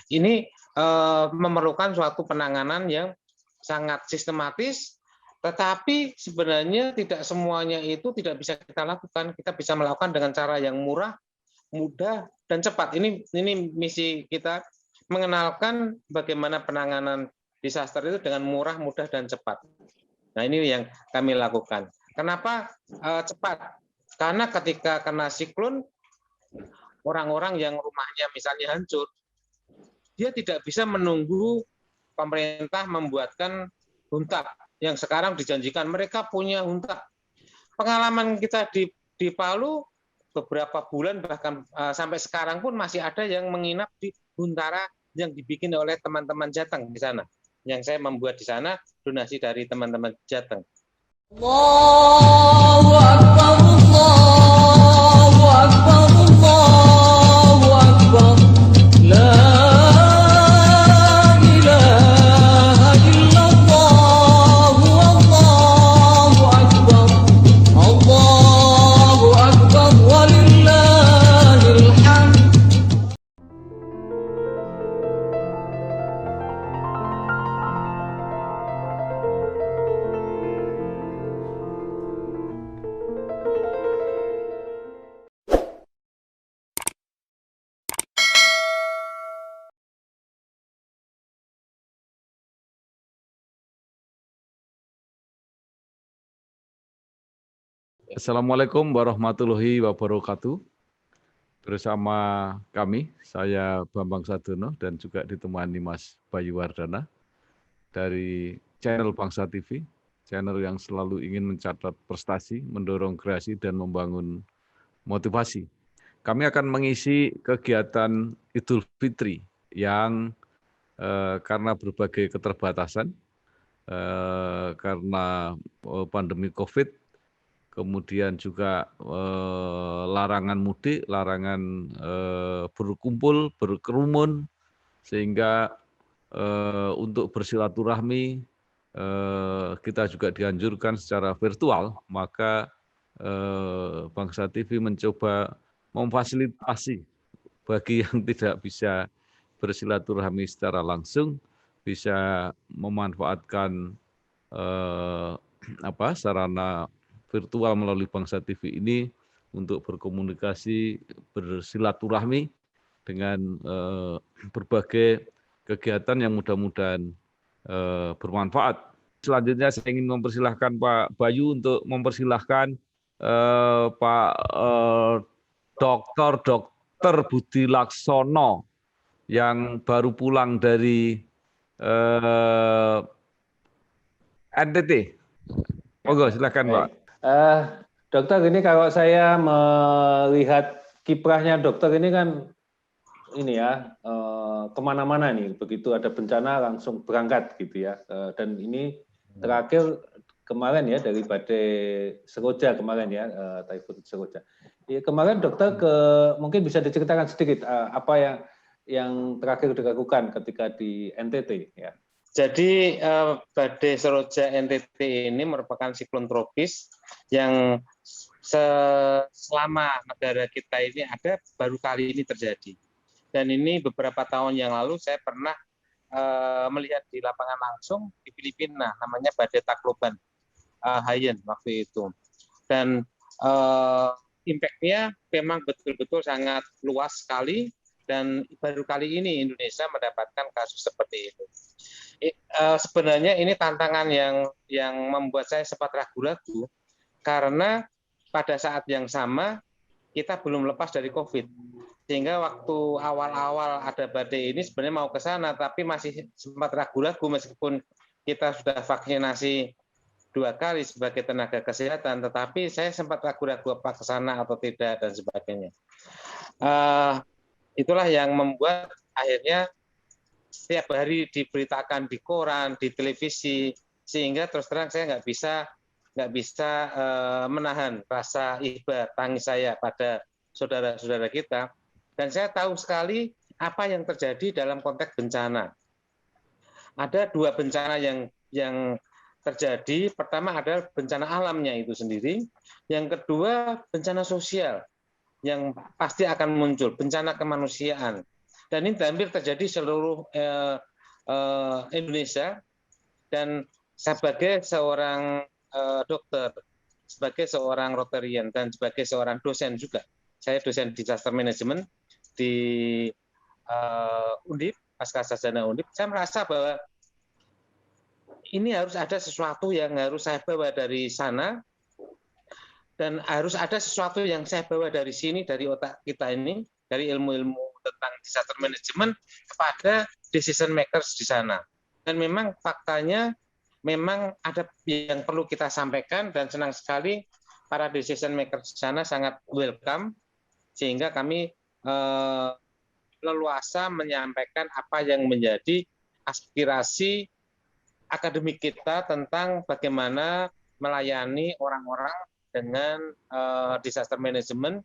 Ini memerlukan suatu penanganan yang sangat sistematis, tetapi sebenarnya tidak semuanya itu tidak bisa kita lakukan. Kita bisa melakukan dengan cara yang murah, mudah, dan cepat. Ini misi kita, mengenalkan bagaimana penanganan disaster itu dengan murah, mudah, dan cepat. Nah, ini yang kami lakukan. Kenapa cepat? Karena ketika kena siklon, orang-orang yang rumahnya misalnya hancur, dia tidak bisa menunggu pemerintah membuatkan huntak yang sekarang dijanjikan. Mereka punya huntak. Pengalaman kita di Palu beberapa bulan bahkan sampai sekarang pun masih ada yang menginap di huntara yang dibikin oleh teman-teman Jateng di sana. Yang saya membuat di sana donasi dari teman-teman Jateng. Allahu Akbar, Allahu Akbar, Allahu Akbar. La ilaha illallah, Allahu Akbar. Allahu Akbar, walillahil hamd. Assalamualaikum warahmatullahi wabarakatuh. Bersama kami, saya Bambang Sadono dan juga ditemani Mas Bayu Wardana dari channel Bangsa TV, channel yang selalu ingin mencatat prestasi, mendorong kreasi, dan membangun motivasi. Kami akan mengisi kegiatan Idul Fitri yang karena berbagai keterbatasan, karena pandemi COVID, kemudian juga larangan mudik, larangan berkumpul, berkerumun, sehingga untuk bersilaturahmi kita juga dianjurkan secara virtual, maka Bangsa TV mencoba memfasilitasi bagi yang tidak bisa bersilaturahmi secara langsung, bisa memanfaatkan sarana virtual melalui Bangsa TV ini untuk berkomunikasi, bersilaturahmi dengan berbagai kegiatan yang mudah-mudahan bermanfaat. Selanjutnya saya ingin mempersilahkan Pak Bayu untuk mempersilahkan Pak Dr. Budi Laksono yang baru pulang dari NTT. Monggo, silakan Pak. Dokter, ini kalau saya melihat kiprahnya dokter ini kan kemana-mana nih, begitu ada bencana langsung berangkat gitu ya. Dan ini terakhir kemarin ya dari badai Seroja kemarin ya, Typhoon Seroja. Ya, kemarin dokter mungkin bisa diceritakan sedikit apa yang terakhir dilakukan ketika di NTT ya. Jadi badai Seroja NTT ini merupakan siklon tropis yang selama negara kita ini ada baru kali ini terjadi. Dan ini beberapa tahun yang lalu saya pernah melihat di lapangan langsung di Filipina, namanya badai Tacloban Haiyan waktu itu. Dan impact-nya memang betul-betul sangat luas sekali, dan baru kali ini Indonesia mendapatkan kasus seperti itu. Sebenarnya ini tantangan yang membuat saya sempat ragu-ragu, karena pada saat yang sama kita belum lepas dari COVID. Sehingga waktu awal-awal ada badai ini sebenarnya mau ke sana, tapi masih sempat ragu-ragu meskipun kita sudah vaksinasi 2 kali sebagai tenaga kesehatan, tetapi saya sempat ragu-ragu apa ke sana atau tidak dan sebagainya. Itulah yang membuat akhirnya setiap hari diberitakan di koran, di televisi, sehingga terus terang saya nggak bisa menahan rasa iba tangis saya pada saudara-saudara kita. Dan saya tahu sekali apa yang terjadi dalam konteks bencana. Ada 2 bencana yang terjadi. Pertama adalah bencana alamnya itu sendiri. Yang kedua bencana sosial yang pasti akan muncul, bencana kemanusiaan. Dan ini hampir terjadi seluruh Indonesia. Dan sebagai seorang dokter, sebagai seorang Rotarian, dan sebagai seorang dosen juga, saya dosen disaster management di Undip, Pasca Sarjana Undip, saya merasa bahwa ini harus ada sesuatu yang harus saya bawa dari sana, dan harus ada sesuatu yang saya bawa dari sini, dari otak kita ini, dari ilmu-ilmu tentang disaster management kepada decision makers di sana. Dan memang faktanya, memang ada yang perlu kita sampaikan, dan senang sekali para decision makers di sana sangat welcome, sehingga kami leluasa menyampaikan apa yang menjadi aspirasi akademik kita tentang bagaimana melayani orang-orang dengan disaster management,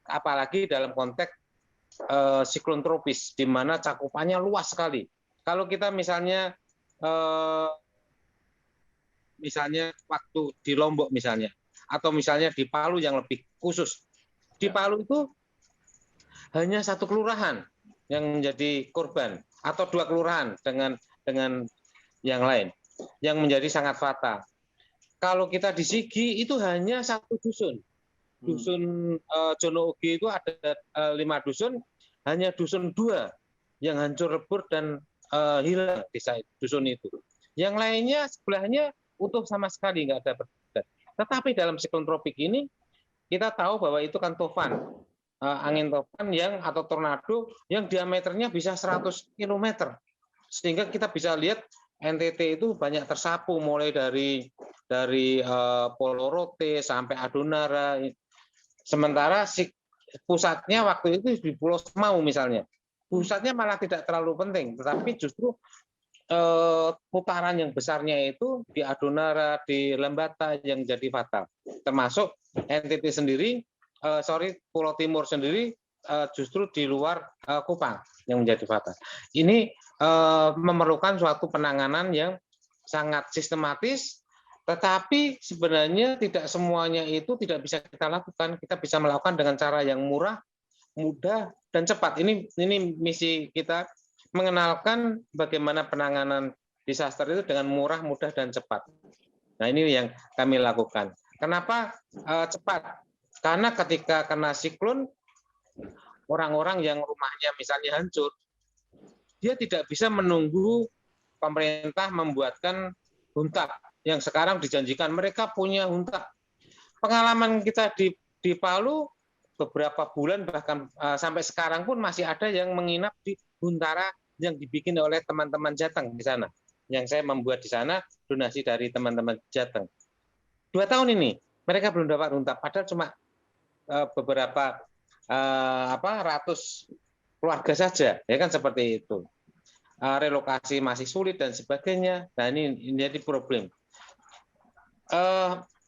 apalagi dalam konteks siklon tropis, di mana cakupannya luas sekali. Kalau kita misalnya waktu di Lombok misalnya, atau misalnya di Palu yang lebih khusus, di Palu itu hanya satu kelurahan yang menjadi korban, atau 2 kelurahan dengan yang lain, yang menjadi sangat fatal. Kalau kita di Sigi itu hanya 1 dusun. Dusun Jono Ugi itu ada 5 dusun, hanya dusun 2 yang hancur lebur dan hilang desa dusun itu. Yang lainnya sebelahnya utuh sama sekali, nggak ada perbedaan. Tetapi dalam siklon tropik ini kita tahu bahwa itu kan tofan, angin tofan atau tornado yang diameternya bisa 100 km. Sehingga kita bisa lihat NTT itu banyak tersapu, mulai dari Polorote sampai Adonara. Sementara pusatnya waktu itu di Pulau Semau misalnya. Pusatnya malah tidak terlalu penting, tetapi justru putaran yang besarnya itu di Adonara, di Lembata yang jadi fatal. Termasuk NTT sendiri, Pulau Timur sendiri justru di luar Kupang yang menjadi fatal. Ini memerlukan suatu penanganan yang sangat sistematis, tetapi sebenarnya tidak semuanya itu tidak bisa kita lakukan. Kita bisa melakukan dengan cara yang murah, mudah, dan cepat. Ini misi kita, mengenalkan bagaimana penanganan disaster itu dengan murah, mudah, dan cepat. Nah, ini yang kami lakukan. Kenapa cepat? Karena ketika kena siklon, orang-orang yang rumahnya misalnya hancur, dia tidak bisa menunggu pemerintah membuatkan huntap yang sekarang dijanjikan. Mereka punya huntap. Pengalaman kita di Palu beberapa bulan, bahkan sampai sekarang pun masih ada yang menginap di huntara yang dibikin oleh teman-teman Jateng di sana. Yang saya membuat di sana donasi dari teman-teman Jateng. 2 tahun ini mereka belum dapat huntap, padahal cuma beberapa ratus keluarga saja, ya kan, seperti itu. Relokasi masih sulit dan sebagainya. Nah, ini jadi problem.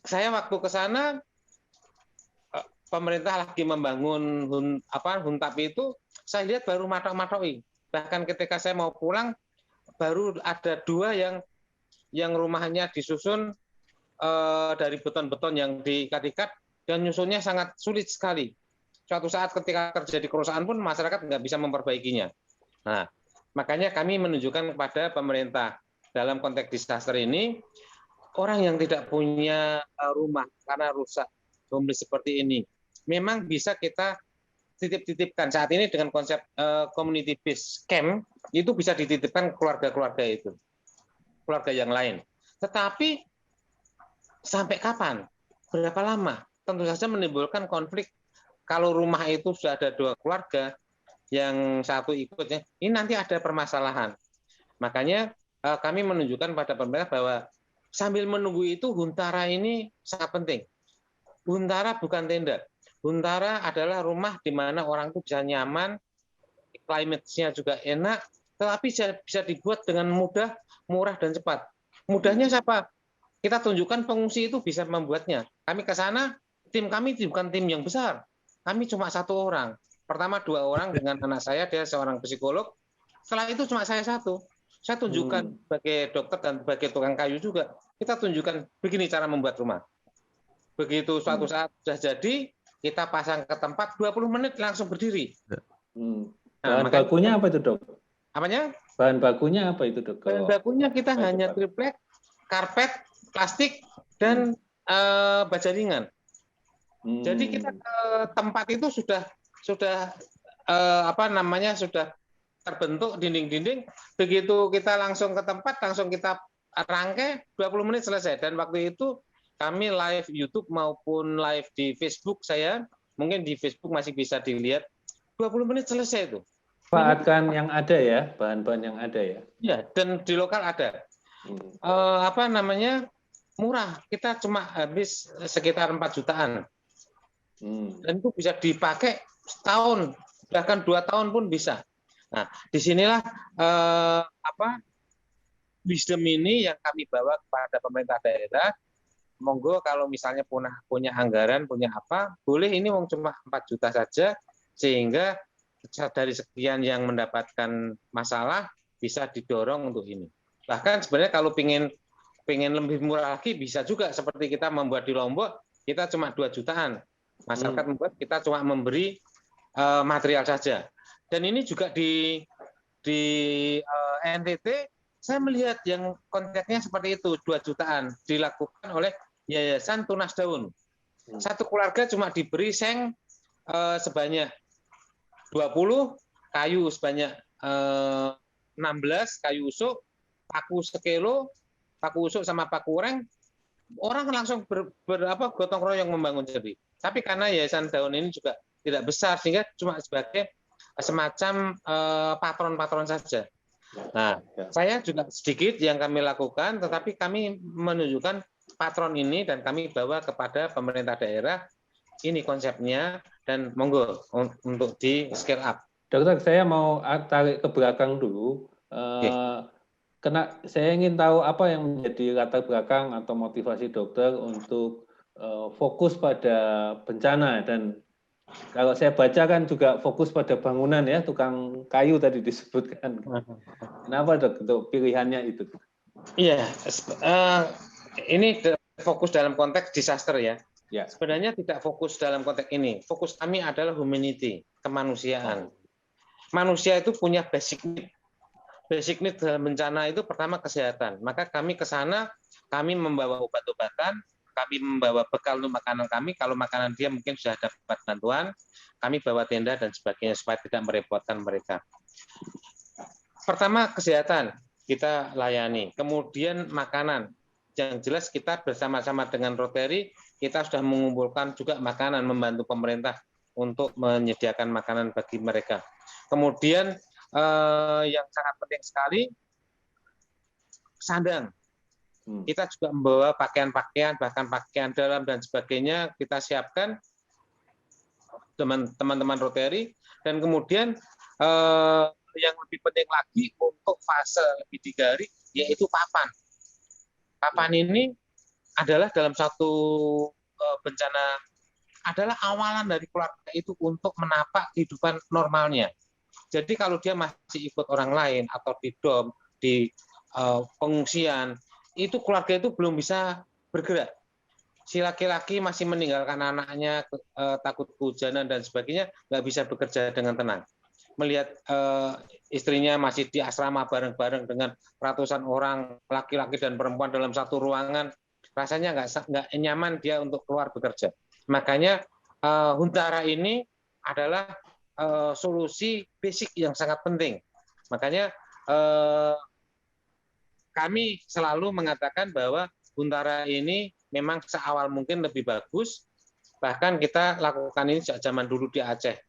Saya waktu ke sana, pemerintah lagi membangun huntap itu, saya lihat baru matok-matoki. Bahkan ketika saya mau pulang, baru ada 2 yang rumahnya disusun dari beton-beton yang diikat-ikat, dan nyusunnya sangat sulit sekali. Suatu saat ketika terjadi kerusakan pun masyarakat nggak bisa memperbaikinya. Nah, makanya kami menunjukkan kepada pemerintah dalam konteks disaster ini, orang yang tidak punya rumah karena rusak, homeless seperti ini, memang bisa kita titip-titipkan. Saat ini dengan konsep community based camp, itu bisa dititipkan keluarga-keluarga itu, keluarga yang lain. Tetapi sampai kapan? Berapa lama? Tentu saja menimbulkan konflik. Kalau rumah itu sudah ada 2 keluarga, yang satu ikutnya, ini nanti ada permasalahan. Makanya kami menunjukkan pada pemerintah bahwa sambil menunggu itu, huntara ini sangat penting. Huntara bukan tenda. Huntara adalah rumah di mana orang itu bisa nyaman, climate-nya juga enak, tetapi bisa dibuat dengan mudah, murah, dan cepat. Mudahnya siapa? Kita tunjukkan pengungsi itu bisa membuatnya. Kami ke sana, tim kami bukan tim yang besar. Kami cuma 1 orang. Pertama 2 orang dengan anak saya, dia seorang psikolog. Setelah itu cuma saya 1. Saya tunjukkan sebagai dokter dan sebagai tukang kayu juga. Kita tunjukkan begini cara membuat rumah. Begitu suatu saat sudah jadi, kita pasang ke tempat, 20 menit langsung berdiri. Bahan makanya bakunya apa itu, Dok? apanya? Bahan bakunya apa itu, Dok? Bahan bakunya kita hanya triplek, karpet, plastik, dan baja ringan. Jadi kita ke tempat itu sudah sudah terbentuk dinding-dinding. Begitu kita langsung ke tempat, langsung kita rangkai, 20 menit selesai. Dan waktu itu kami live YouTube maupun live di Facebook saya, mungkin di Facebook masih bisa dilihat, 20 menit selesai itu. Manfaatkan yang ada ya, bahan-bahan yang ada ya. Ya, dan di lokal ada. Murah. Kita cuma habis sekitar 4 jutaan. Dan itu bisa dipakai setahun, bahkan 2 tahun pun bisa. Nah, disinilah wisdom ini yang kami bawa kepada pemerintah daerah. Monggo kalau misalnya punya anggaran, punya apa, boleh ini cuma 4 juta saja, sehingga dari sekian yang mendapatkan masalah bisa didorong untuk ini. Bahkan sebenarnya kalau pengen lebih murah lagi bisa juga, seperti kita membuat di Lombok, kita cuma 2 jutaan. Masyarakat membuat, kita cuma memberi material saja. Dan ini juga di NTT saya melihat yang kontraknya seperti itu, 2 jutaan dilakukan oleh Yayasan Tunas Daun. Satu keluarga cuma diberi seng sebanyak 20, kayu sebanyak 16, kayu usuk, paku sekilo, paku usuk sama paku ureng, orang langsung gotong royong membangun jadi. Tapi karena Yayasan Daun ini juga tidak besar, sehingga cuma sebagai semacam patron-patron saja. Nah, saya juga sedikit yang kami lakukan, tetapi kami menunjukkan patron ini dan kami bawa kepada pemerintah daerah. Ini konsepnya dan monggo untuk di scale up. Dokter, saya mau tarik ke belakang dulu. Saya ingin tahu apa yang menjadi latar belakang atau motivasi dokter untuk fokus pada bencana, dan kalau saya baca kan juga fokus pada bangunan ya, tukang kayu tadi disebutkan. Kenapa Dok untuk pilihannya itu? Iya, ini fokus dalam konteks disaster ya. Ya. Sebenarnya tidak fokus dalam konteks ini. Fokus kami adalah humanity, kemanusiaan. Manusia itu punya basic need. Basic need dalam bencana itu pertama kesehatan. Maka kami ke sana, kami membawa obat-obatan, kami membawa bekal untuk makanan kami. Kalau makanan dia mungkin sudah dapat bantuan, kami bawa tenda dan sebagainya supaya tidak merepotkan mereka. Pertama kesehatan kita layani. Kemudian makanan. Yang jelas kita bersama-sama dengan Rotary, kita sudah mengumpulkan juga makanan, membantu pemerintah untuk menyediakan makanan bagi mereka. Kemudian yang sangat penting sekali, sandang. Kita juga membawa pakaian-pakaian, bahkan pakaian dalam dan sebagainya kita siapkan teman-teman Rotary. Dan kemudian yang lebih penting lagi untuk fase lebih digari, yaitu papan. Papan ini adalah dalam satu bencana, adalah awalan dari keluarga itu untuk menapak kehidupan normalnya. Jadi kalau dia masih ikut orang lain atau di dom, di pengungsian, itu keluarga itu belum bisa bergerak. Si laki-laki masih meninggalkan anaknya, takut kehujanan dan sebagainya, nggak bisa bekerja dengan tenang. Melihat istrinya masih di asrama bareng-bareng dengan ratusan orang laki-laki dan perempuan dalam satu ruangan, rasanya nggak nyaman dia untuk keluar bekerja. Makanya Huntara ini adalah solusi basic yang sangat penting. Makanya kami selalu mengatakan bahwa Huntara ini memang seawal mungkin lebih bagus. Bahkan kita lakukan ini sejak zaman dulu di Aceh.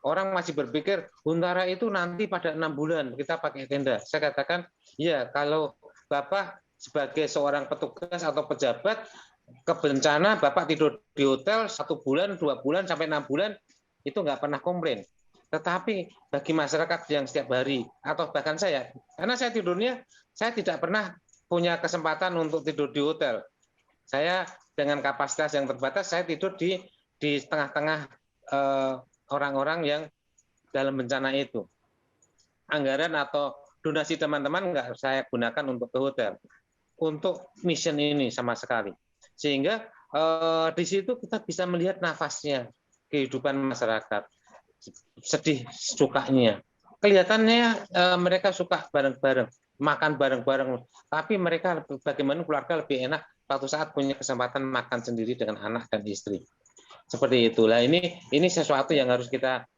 Orang masih berpikir Huntara itu nanti pada 6 bulan kita pakai tenda. Saya katakan, ya kalau Bapak sebagai seorang petugas atau pejabat ke bencana, Bapak tidur di hotel 1 bulan, 2 bulan, sampai 6 bulan, itu nggak pernah komplain. Tetapi bagi masyarakat yang setiap hari, atau bahkan saya, karena saya tidurnya, saya tidak pernah punya kesempatan untuk tidur di hotel. Saya dengan kapasitas yang terbatas, saya tidur di tengah-tengah orang-orang yang dalam bencana itu. Anggaran atau donasi teman-teman nggak saya gunakan untuk ke hotel, untuk mission ini sama sekali. Sehingga di situ kita bisa melihat nafasnya kehidupan masyarakat, sedih sukanya. kelihatannya mereka suka bareng-bareng, makan bareng-bareng, tapi mereka bagaimana keluarga lebih enak suatu saat punya kesempatan makan sendiri dengan anak dan istri. Seperti itulah, ini sesuatu yang harus kita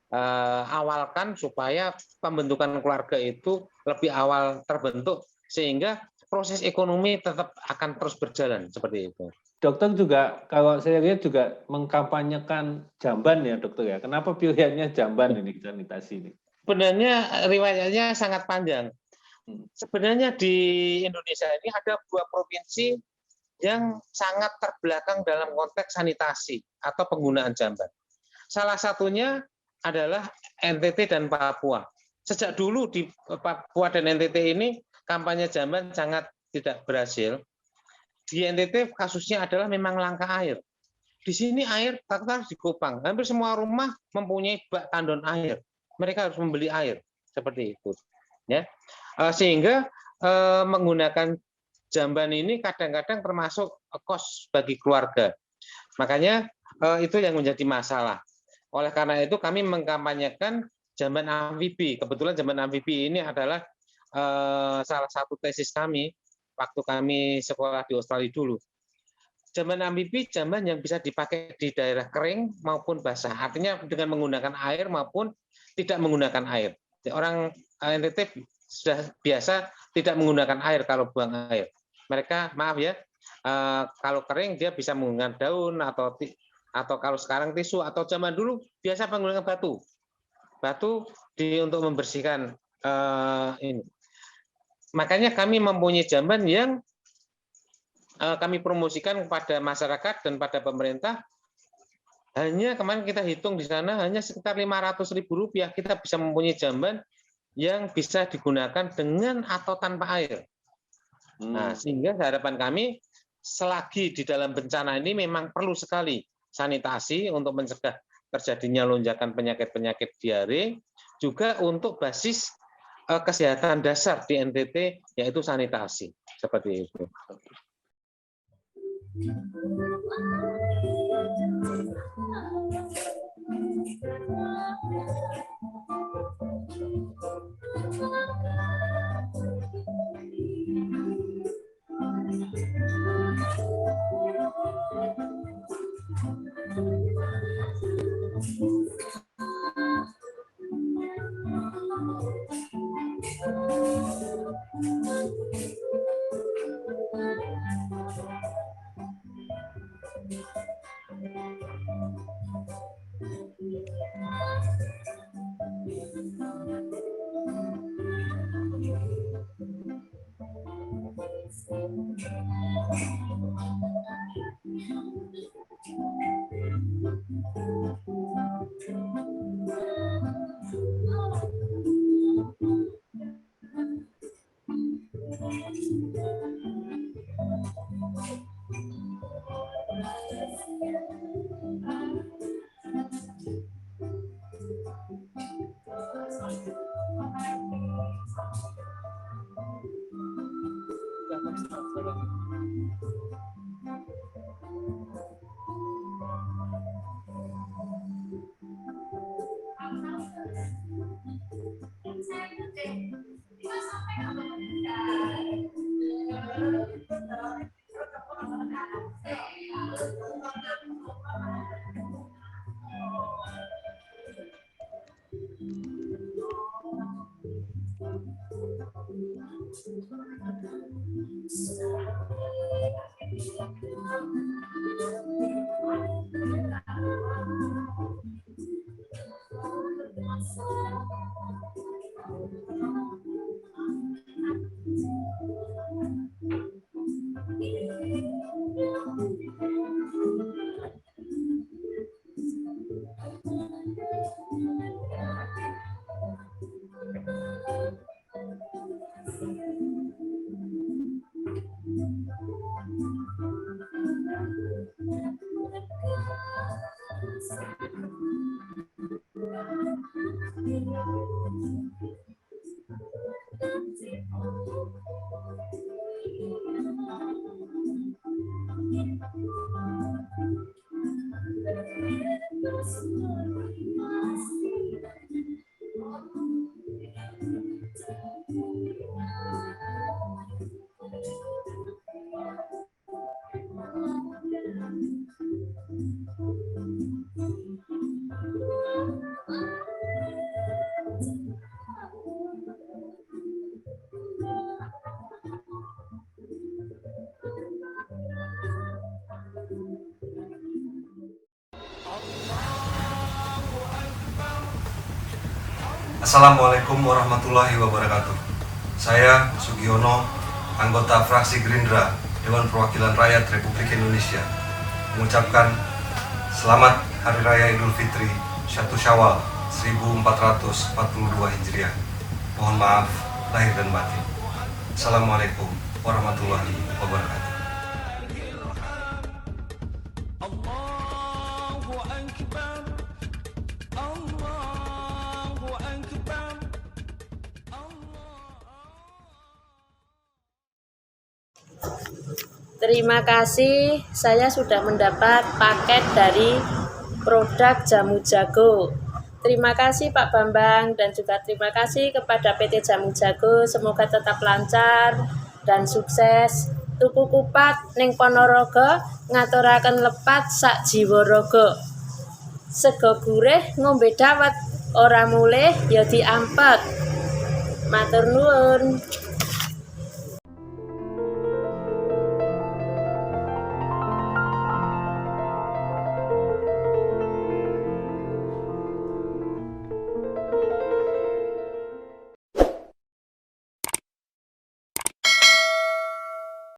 awalkan supaya pembentukan keluarga itu lebih awal terbentuk sehingga proses ekonomi tetap akan terus berjalan seperti itu. Dokter juga, kalau saya lihat juga mengkampanyekan jamban ya dokter ya. Kenapa pilihannya jamban ini, sanitasi ini? Sebenarnya riwayatnya sangat panjang. Sebenarnya di Indonesia ini ada 2 provinsi yang sangat terbelakang dalam konteks sanitasi atau penggunaan jamban. Salah satunya adalah NTT dan Papua. Sejak dulu di Papua dan NTT ini kampanye jamban sangat tidak berhasil. Di NTT kasusnya adalah memang langka air. Di sini air harus di Kupang. Hampir semua rumah mempunyai bak tandon air. Mereka harus membeli air seperti itu. Ya, sehingga menggunakan jamban ini kadang-kadang termasuk kos bagi keluarga. Makanya itu yang menjadi masalah. Oleh karena itu kami mengkampanyekan jamban amfibi. Kebetulan jamban amfibi ini adalah salah satu tesis kami waktu kami sekolah di Australia dulu. Jamban amfibi, jamban yang bisa dipakai di daerah kering maupun basah. Artinya dengan menggunakan air maupun tidak menggunakan air. Orang NTT sudah biasa tidak menggunakan air kalau buang air. Mereka, maaf ya, kalau kering dia bisa menggunakan daun atau kalau sekarang tisu, atau zaman dulu biasa menggunakan batu. Batu untuk membersihkan ini. Makanya kami mempunyai jamban yang kami promosikan kepada masyarakat dan pada pemerintah. Hanya kemarin kita hitung di sana hanya sekitar Rp500.000 kita bisa mempunyai jamban yang bisa digunakan dengan atau tanpa air. Nah, sehingga harapan kami selagi di dalam bencana ini memang perlu sekali sanitasi untuk mencegah terjadinya lonjakan penyakit-penyakit diare, juga untuk basis kesehatan dasar di NTT yaitu sanitasi seperti itu. Assalamualaikum warahmatullahi wabarakatuh. Saya Sugiono, anggota fraksi Gerindra, Dewan Perwakilan Rakyat Republik Indonesia, mengucapkan selamat Hari Raya Idul Fitri 1 Syawal 1442 Hijriah. Mohon maaf lahir dan batin. Assalamualaikum warahmatullahi wabarakatuh. Terima kasih, saya sudah mendapat paket dari produk Jamu Jago. Terima kasih Pak Bambang dan juga terima kasih kepada PT Jamu Jago. Semoga tetap lancar dan sukses. Tuku kupat ning Ponorogo, ngaturaken lepat sak jiwa raga. Sego gurih ngombe dawet, ora mulih ya diampet. Matur nuwun.